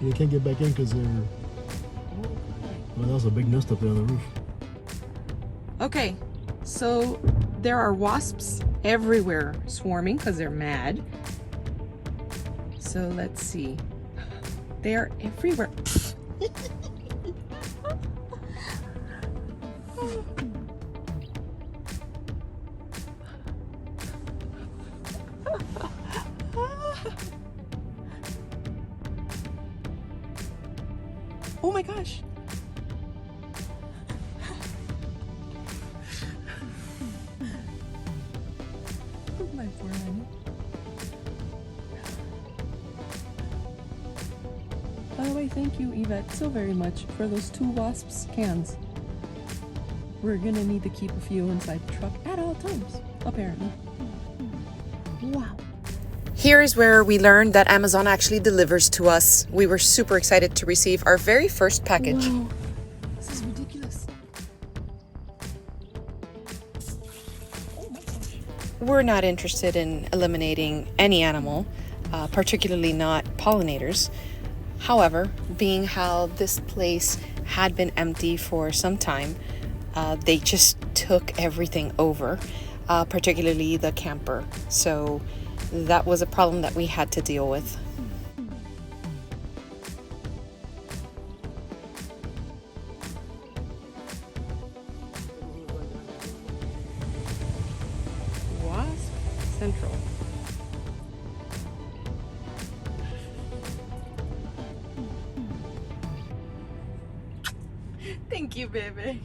They can't get back in because they're... Well, that was a big nest up there on the roof. Okay, so there are wasps everywhere swarming because they're mad. So let's see. They are everywhere. Oh my gosh. My poor honey. By the way, thank you, Yvette, so very much for those 2 wasps cans. We're gonna need to keep a few inside the truck at all times, apparently. Wow. Here is where we learned that Amazon actually delivers to us. We were super excited to receive our very first package. Whoa. This is ridiculous. We're not interested in eliminating any animal, particularly not pollinators. However, being how this place had been empty for some time, they just took everything over, particularly the camper. So that was a problem that we had to deal with. Wasp Central. Thank you, baby.